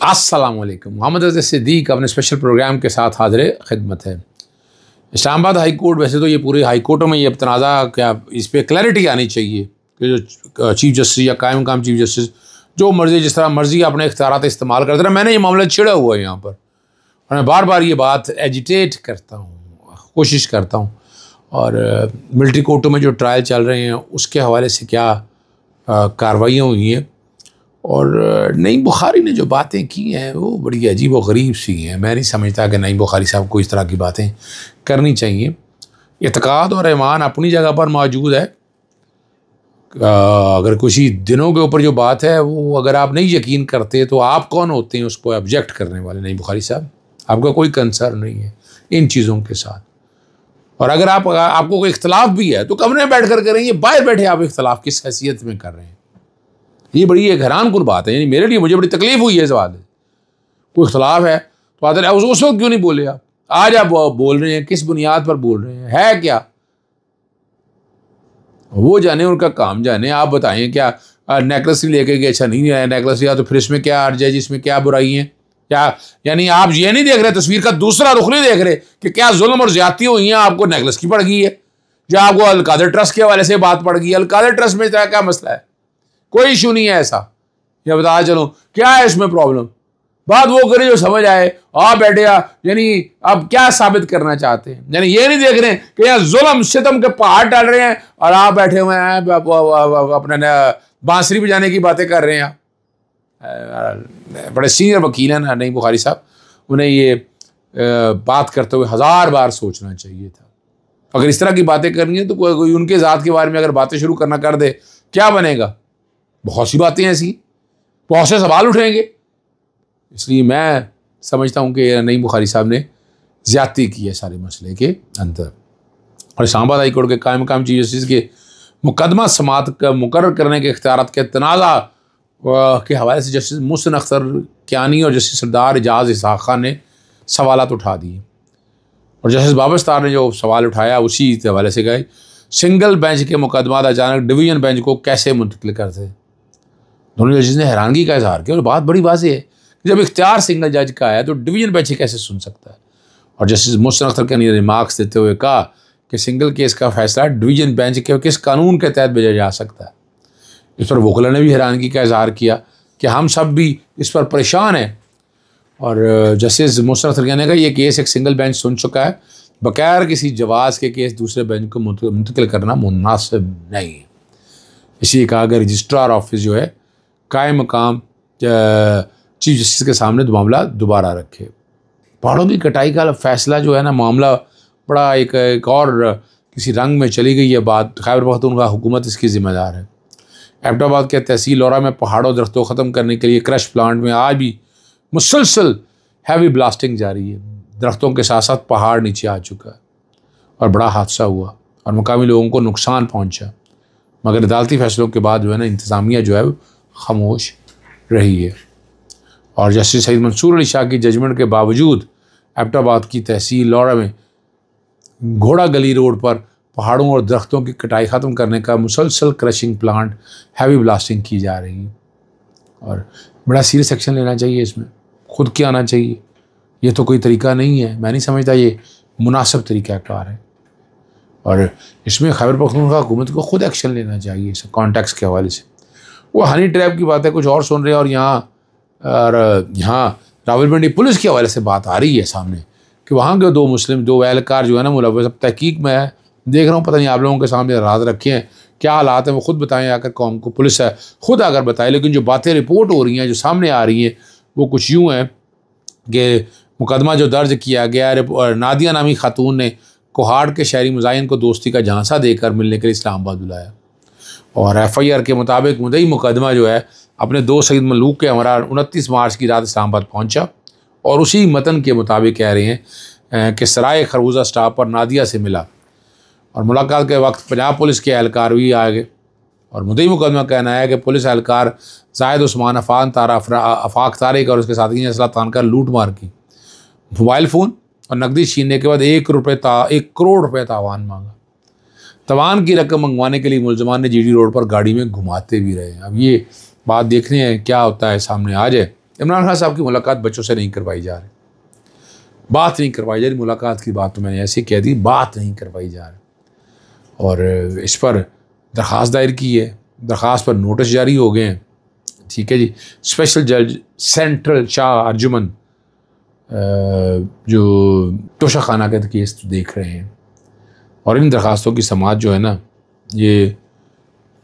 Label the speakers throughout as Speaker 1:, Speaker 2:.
Speaker 1: अस्सलाम वालेकुम। मोहम्मद रज़ा सिद्दीक अपने स्पेशल प्रोग्राम के साथ हाज़िर खिदमत है। इस्लामाबाद हाई कोर्ट, वैसे तो ये पूरे हाई कोर्टों में ये तनाज़ा क्या इस पर क्लैरिटी आनी चाहिए कि जो चीफ जस्टिस या कायम मकाम चीफ जस्टिस जो मर्ज़ी जिस तरह मर्ज़ी अपने इख्तियारात इस्तेमाल करते रहे। मैंने ये मामला छिड़ा हुआ है यहाँ पर और मैं बार बार ये बात एजिटेट करता हूँ, कोशिश करता हूँ। और मिलिट्री कोर्टों में जो ट्रायल चल रहे हैं उसके हवाले से क्या कार्रवाइयाँ हुई हैं और नईम बुखारी ने जो बातें की हैं वो बड़ी अजीब व गरीब सी हैं। मैं नहीं समझता कि नईम बुखारी साहब को इस तरह की बातें करनी चाहिए। इत्क़ाद और ईमान अपनी जगह पर मौजूद है। अगर कुछ ही दिनों के ऊपर जो बात है वो अगर आप नहीं यकीन करते तो आप कौन होते हैं उसको ऑब्जेक्ट करने वाले? नईम बुखारी साहब, आपका कोई कंसर्न नहीं है इन चीज़ों के साथ। और अगर आपको कोई इख्तलाफ भी है तो कमरे में बैठ कर करेंगे, बाहर बैठे आप इख्तलाफ किस हैसियत में कर रहे हैं? ये बड़ी एक हैरानकुन बात है। यानी मेरे लिए मुझे बड़ी तकलीफ हुई है इस बात। कोई इख्तलाफ है तो आदर उस वक्त क्यों नहीं बोले आप? आज आप बोल रहे हैं, किस बुनियाद पर बोल रहे हैं? है क्या? वो जाने, उनका काम जाने। आप बताएं क्या नेकलेस लेके गए? अच्छा नहीं आया नेकलेस लिया तो फिर इसमें क्या अर्ज है, जिसमें क्या बुराई है? क्या यानी आप ये नहीं देख रहे, तस्वीर का दूसरा रुख नहीं देख रहे कि क्या जुल्म और ज्यादती हुई है? आपको नेकलेस की पड़ गई है या आपको अल-कादर ट्रस्ट के हवाले से बात पड़ गई है? अल-कादर ट्रस्ट में क्या मसला है? कोई इशू नहीं है ऐसा। या बता चलो क्या है इसमें प्रॉब्लम? बात वो करे जो समझ आए। आप बैठे यानी आप क्या साबित करना चाहते हैं? यानी ये नहीं देख रहे हैं कि यहाँ जुल्म सितम के पहाड़ डाल रहे हैं और आप बैठे हुए हैं अपने बांसुरी बजाने की बातें कर रहे हैं। बड़े सीनियर वकील हैं ना नईम बुखारी साहब, उन्हें ये बात करते हुए 1000 बार सोचना चाहिए था। अगर इस तरह की बातें करनी है तो कोई उनके ज़ात के बारे में अगर बातें शुरू करना कर दे, क्या बनेगा? बहुत सी बातें ऐसी, बहुत से सवाल उठेंगे। इसलिए मैं समझता हूँ कि नईम बुखारी साहब ने ज़्यादती की है सारे मसले के अंदर। और इस्लामाबाद हाई कोर्ट के कायम मकाम चीफ जस्टिस के मुकदमा समाअत का मुकर्रर करने के इख्तियारात के तनाज़ा के हवाले से जस्टिस मुहसिन अख्तर कियानी और जस्टिस सरदार एजाज इसहाक खान ने सवालात उठा दिए। और जस्टिस बाबस्तार ने जो सवाल उठाया उसी हवाले से गए सिंगल बेंच के मुकदमा अचानक डिवीजन बेंच को कैसे मुंतकिल करते। दोनों जजेस ने हैरानगी का इजहार किया और बात बड़ी वाज़ेह है कि जब इख्तियार सिंगल जज का है तो डिवीजन बेंच कैसे सुन सकता है? और जस्टिस मुहसिन अख्तर कियानी ने रिमार्क्स देते हुए कहा कि सिंगल केस का फैसला डिवीजन बेंच के किस कानून के तहत भेजा जा सकता है। इस पर वकील ने भी हैरानगी का इजहार किया कि हम सब भी इस पर परेशान हैं। और जस्टिस मुहसिन अख्तर कियानी ने कहा यह केस एक सिंगल बेंच सुन चुका है, बगैर किसी जवाज़ के केस दूसरे बेंच को मुंतकिल करना मुनासिब नहीं है। इसी कहा कि रजिस्ट्रार ऑफिस जो है कायम मकाम चीफ जस्टिस के सामने मामला दोबारा रखे। पहाड़ों की कटाई का फैसला जो है ना, मामला बड़ा एक और किसी रंग में चली गई है बात। खैबर पख्तूनख्वा हुकूमत इसकी ज़िम्मेदार है। एबटाबाद के तहसील लौरा में पहाड़ों दरख्तों ख़त्म करने के लिए क्रश प्लांट में आज भी मुसलसल हैवी ब्लास्टिंग जारी है। दरख्तों के साथ साथ पहाड़ नीचे आ चुका है और बड़ा हादसा हुआ और मुकामी लोगों को नुकसान पहुंचा। मगर अदालती फैसलों के बाद जो है ना इंतज़ामिया जो है खामोश रही है। और जस्टिस सईद मंसूर अली शाह की जजमेंट के बावजूद एबटाबाद की तहसील लौरा में घोड़ा गली रोड पर पहाड़ों और दरख्तों की कटाई ख़त्म करने का मुसलसल क्रशिंग प्लांट हैवी ब्लास्टिंग की जा रही है। और बड़ा सीरियस एक्शन लेना चाहिए, इसमें खुद क्या आना चाहिए। ये तो कोई तरीका नहीं है, मैं नहीं समझता ये मुनासिब तरीक़ाकार है। और इसमें खैबर पख्तूनख्वा हुकूमत को खुद एक्शन लेना चाहिए इस कॉन्टेक्स्ट के हवाले से। वो हनी ट्रैप की बात है, कुछ और सुन रहे हैं और यहाँ रावलपिंडी पुलिस के हवाले से बात आ रही है सामने कि वहाँ के दो एहलकार जो है ना मुलव्वस अब तहकीक में है। देख रहा हूँ, पता नहीं आप लोगों के सामने राज रखे हैं, क्या हालात हैं वो खुद बताएं आकर कौम को। पुलिस है खुद आकर बताए, लेकिन जो बातें रिपोर्ट हो रही हैं, जो सामने आ रही हैं, वो कुछ यूँ हैं कि मुकदमा जो दर्ज किया गया नादिया नामी खातून ने कोहाड़ के शहरी मुजाहिन को दोस्ती का झांसा देकर मिलने के लिए इस्लामाबाद बुलाया। और FIR के मुताबिक मुद्दई मुकदमा जो है अपने 2 सईद मलूक के हमरा 29 मार्च की रात इस्लामाबाद पहुंचा और उसी मतन के मुताबिक कह रहे हैं कि सराय खरबूजा स्टॉप पर नादिया से मिला और मुलाकात के वक्त पंजाब पुलिस के एहलकार भी आ गए। और मुद्दई मुकदमा कहना है कि पुलिस एहलकार जायद उस्मान अफाक तारिक और उसके साथी ने असला तान कर लूट मार की, मोबाइल फ़ोन और नकदी छीनने के बाद 1 करोड़ रुपये तावान मांगा। तवान की रकम मंगवाने के लिए मुलजमान ने GD रोड पर गाड़ी में घुमाते भी रहे। अब ये बात देखने हैं क्या होता है, सामने आ जाए। इमरान खान साहब की मुलाकात बच्चों से नहीं करवाई जा रही, बात नहीं करवाई जा रही, मुलाकात की बात तो मैंने ऐसे कह दी, बात नहीं करवाई जा रही। और इस पर दरख्वास्त दायर की है, दरख्वास्त पर नोटिस जारी हो गए हैं। ठीक है जी। स्पेशल जज सेंट्रल शाह अर्जुमन जो तोशा खाना का केस देख रहे हैं, और इन दरख्वास्तों की समाअत जो है ना ये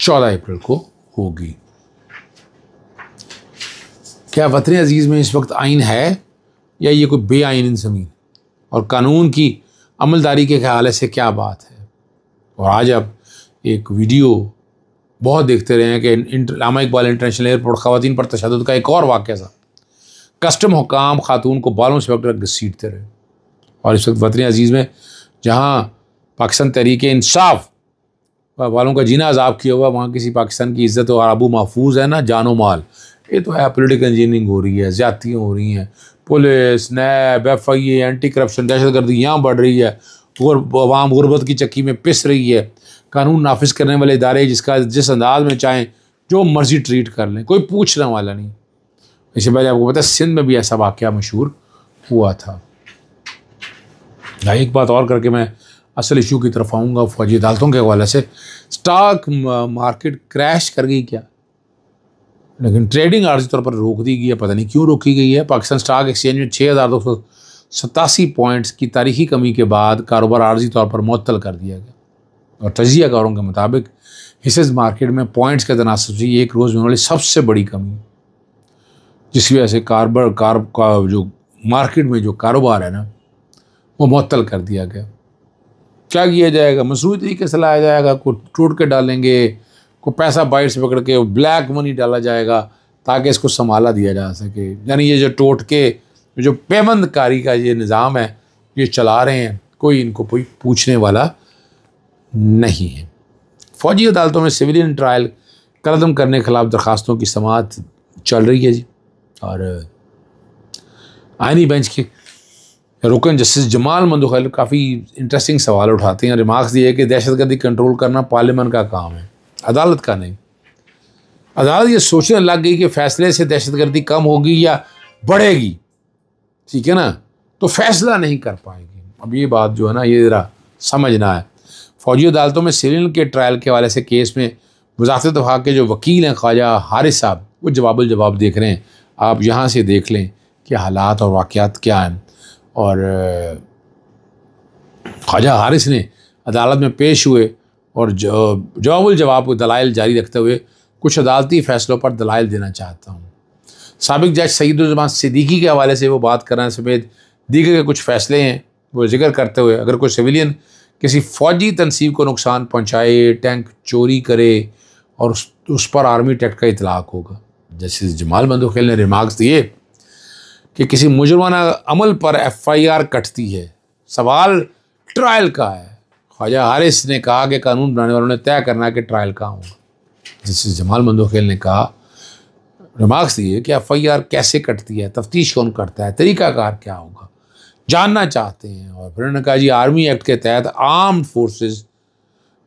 Speaker 1: 14 अप्रैल को होगी। क्या वतन अजीज़ में इस वक्त आइन है या ये कोई बेआइन ज़मीन, और कानून की अमलदारी के हवाले से क्या बात है। और आज आप एक वीडियो बहुत देखते रहे हैं कि अल्लामा इकबाल इंटरनेशनल एयरपोर्ट ख़वातीन पर तशद्दुद का एक और वाक़या था। कस्टम हुकाम खातून को बालों से पकड़ घसीटते रहे। और इस वक्त वतन अजीज़ में जहाँ पाकिस्तान तहरीक इंसाफ वालों का जीना अजाब किया हुआ, वहाँ किसी पाकिस्तान की इज़्ज़त और आबू महफूज है ना, जानो माल, ये तो है पॉलिटिकल इंजीनियरिंग हो रही है, ज़्यादतियाँ हो रही हैं, पुलिस, नैब, FIA, एंटी करप्शन, दहशतगर्दी यहाँ बढ़ रही है, और अवाम गुरबत की चक्की में पिस रही है। कानून नाफिज करने वाले इदारे जिस अंदाज में चाहें जो मर्जी ट्रीट कर लें, कोई पूछने वाला नहीं। इससे पहले आपको पता है सिंध में भी ऐसा वाक़या मशहूर हुआ था। एक बात और करके मैं असल इशू की तरफ आऊँगा, फौजी अदालतों के हवाले से। स्टॉक मार्केट क्रैश कर गई क्या, लेकिन ट्रेडिंग आर्जी तौर पर रोक दी गई है। पता नहीं क्यों रोकी गई है। पाकिस्तान स्टॉक एक्सचेंज में 6287 पॉइंट्स की तारीखी कमी के बाद कारोबार आर्जी तौर पर मुअत्तल कर दिया गया, और तजियाकारों के मुताबिक हिस्सेज मार्केट में पॉइंट्स के तनासब से एक रोज़ में होने वाली सबसे बड़ी कमी, जिसकी वजह से जो मार्केट में जो कारोबार है ना वो मुअत्तल कर दिया गया। क्या किया जाएगा, मसरूई तरीके से लाया जाएगा, को टूट के डालेंगे, को पैसा बाइट से पकड़ के ब्लैक मनी डाला जाएगा ताकि इसको संभाला दिया जा सके। यानी ये जो टोट के जो पेबंदकारी का ये निज़ाम है ये चला रहे हैं, कोई इनको कोई पूछने वाला नहीं है। फ़ौजी अदालतों में सिविलियन ट्रायल कदम करने के खिलाफ दरख्वास्तों की समाअत चल रही है जी। और आइनी बेंच के रुकन जस्टिस जमाल मंदोखैल काफ़ी इंटरेस्टिंग सवाल उठाते हैं। रिमार्क्स दिए कि दहशतगर्दी कंट्रोल करना पार्लियामेंट का काम है, अदालत का नहीं। अदालत ये सोचने लग गई कि फ़ैसले से दहशतगर्दी कम होगी या बढ़ेगी, ठीक है ना, तो फैसला नहीं कर पाएगी। अब ये बात जो है ना ये ज़रा समझना है। फ़ौजी अदालतों में सिविलियन के ट्रायल के हवाले से केस में वज़ारत दफ़ा के जो वकील हैं ख्वाजा हारिस साहब, वो जवाब देख रहे हैं। आप यहाँ से देख लें कि हालात और वाक़यात क्या हैं। और ख्वाजा हारिस ने अदालत में पेश हुए और जवाब दलाइल जारी रखते हुए कुछ अदालती फ़ैसलों पर दलाइल देना चाहता हूँ। साबिक जज सईदुज़्ज़मान सिद्दीकी के हवाले से वो बात कर रहे हैं समेत दीगर के कुछ फ़ैसले हैं वो जिक्र करते हुए, अगर कोई सिविलियन किसी फ़ौजी तनसीब को नुकसान पहुँचाए, टैंक चोरी करे और उस पर आर्मी टैक्ट का इतलाक़ होगा। जस्टिस जमाल मंदोखैल ने रिमार्क्स दिए कि किसी मुजरमाना अमल पर FIR कटती है, सवाल ट्रायल का है। ख्वाजा हारिस ने कहा कि कानून बनाने वालों ने तय करना है कि ट्रायल कहाँ होगा। जस्टिस जमाल मंदोखैल ने कहा, रिमार्क्स दिए कि FIR कैसे कटती है, तफ्तीश कौन करता है, तरीक़ाकार क्या होगा, जानना चाहते हैं। और फिर उन्होंने कहा जी आर्मी एक्ट के तहत आर्म्ड फोर्सेस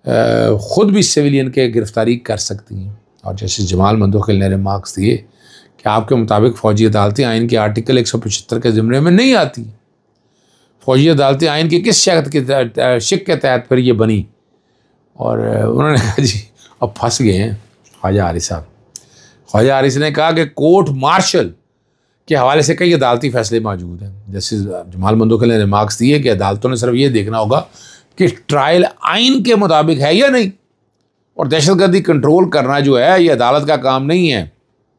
Speaker 1: ख़ुद भी सिविलियन के गिरफ़्तारी कर सकती हैं। और जस्टिस जमाल मंदोखैल ने रिमार्क्स दिए कि आपके मुताबिक फ़ौजी अदालतें आइन के आर्टिकल 175 के ज़िम्मे में नहीं आती। फ़ौजी अदालतें आइन के किस शिक के तहत फिर ये बनी। और उन्होंने कहा जी अब फंस गए हैं ख्वाजा हारिस साहब। ख्वाजा हारिस ने कहा कि कोर्ट मार्शल के हवाले से कई अदालती फ़ैसले मौजूद हैं। जस्टिस जमाल मंदोखैल ने रिमार्क्स दिए कि अदालतों ने सिर्फ ये देखना होगा कि ट्रायल आइन के मुताबिक है या नहीं, और दहशतगर्दी कंट्रोल करना जो है ये अदालत का काम नहीं है,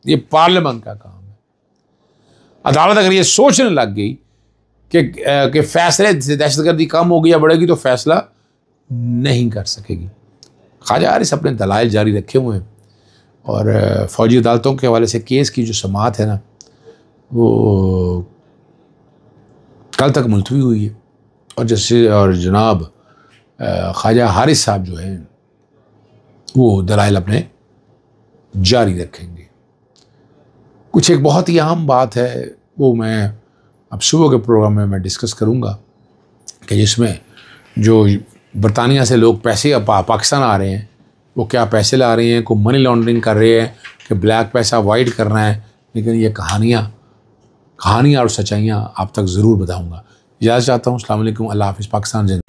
Speaker 1: ये पार्लियामेंट का काम है। अदालत अगर ये सोचने लग गई कि फैसले से दहशतगर्दी कम होगी या बढ़ेगी तो फैसला नहीं कर सकेगी। ख्वाजा हारिस अपने दलाइल जारी रखे हुए हैं और फ़ौजी अदालतों के हवाले से केस की जो समाअत है ना वो कल तक मुलतवी हुई है। और जनाब ख्वाजा हारिस साहब जो हैं वो दलाइल अपने जारी रखेंगे। कुछ एक बहुत ही अहम बात है वो मैं अब सुबह के प्रोग्राम में मैं डिस्कस करूँगा कि जिसमें जो बरतानिया से लोग पैसे पाकिस्तान आ रहे हैं वो क्या पैसे ला रहे हैं, को मनी लॉन्ड्रिंग कर रहे हैं कि ब्लैक पैसा वाइट करना है, लेकिन ये कहानियाँ और सच्चाइयाँ आप तक ज़रूर बताऊँगा। इजाज़त चाहता हूँ। अस्सलाम वालेकुम। अल्लाह हाफ़िज़। पाकिस्तान जिंदाबाद।